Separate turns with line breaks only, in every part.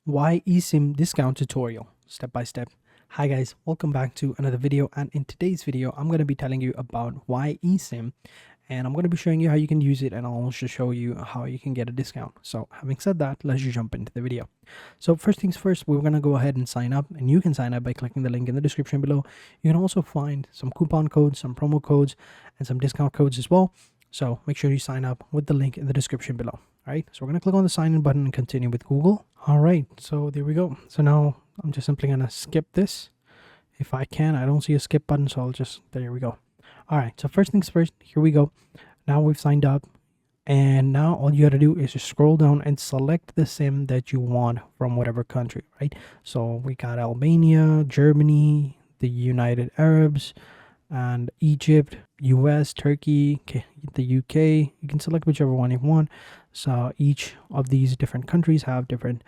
Why eSIM discount tutorial, step by step. Hi guys, welcome back to another video, and in today's video I'm going to be telling you about why eSIM, and I'm going to be showing you how you can use it, and I'll also show you how you can get a discount. So having said that, let's just jump into the video. So first things first, we're going to go ahead and sign up, and you can sign up by clicking the link in the description below. You can also find some coupon codes, some promo codes, and some discount codes as well. So make sure you sign up with the link in the description below. All right, so we're going to click on the sign in button and continue with Google. All right, so there we go. So now I'm just simply going to skip this. If I can, I don't see a skip button, so I'll just, there we go. All right, so first things first, here we go. Now we've signed up, and now all you got to do is just scroll down and select the SIM that you want from whatever country, right? So we got Albania, Germany, the United Arabs, and Egypt, US, Turkey, the UK. You can select whichever one you want. So each of these different countries have different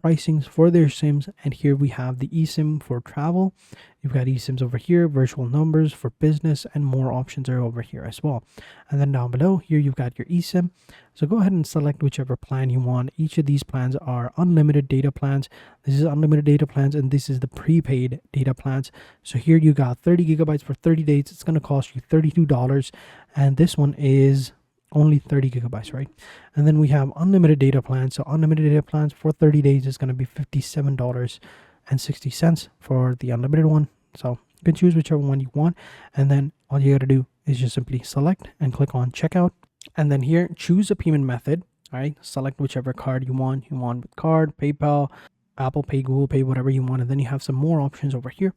pricings for their SIMs, and here we have the eSIM for travel. You've got eSIMs over here, virtual numbers for business, and more options are over here as well. And then down below here you've got your eSIM. So go ahead and select whichever plan you want. Each of these plans are unlimited data plans. This is unlimited data plans, and this is the prepaid data plans. So here you got 30 gigabytes for 30 days. It's going to cost you $32, and this one is only 30 gigabytes, right? And then we have unlimited data plans. So unlimited data plans for 30 days is going to be $57.60 for the unlimited one. So you can choose whichever one you want, and then all you got to do is just simply select and click on checkout, and then here choose a payment method. All right, select whichever card you want with card, PayPal, Apple Pay, Google Pay, whatever you want, and then you have some more options over here.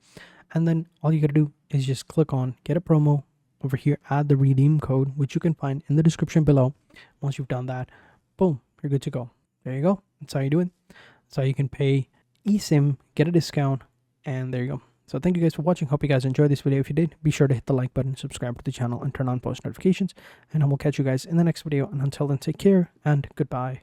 And then all you got to do is just click on get a promo. Over here, add the redeem code, which you can find in the description below. Once you've done that, boom, you're good to go. There you go. That's how you do it. That's how you can pay eSIM, get a discount, and there you go. So thank you guys for watching. Hope you guys enjoyed this video. If you did, be sure to hit the like button, subscribe to the channel, and turn on post notifications. And I will catch you guys in the next video. And until then, take care and goodbye.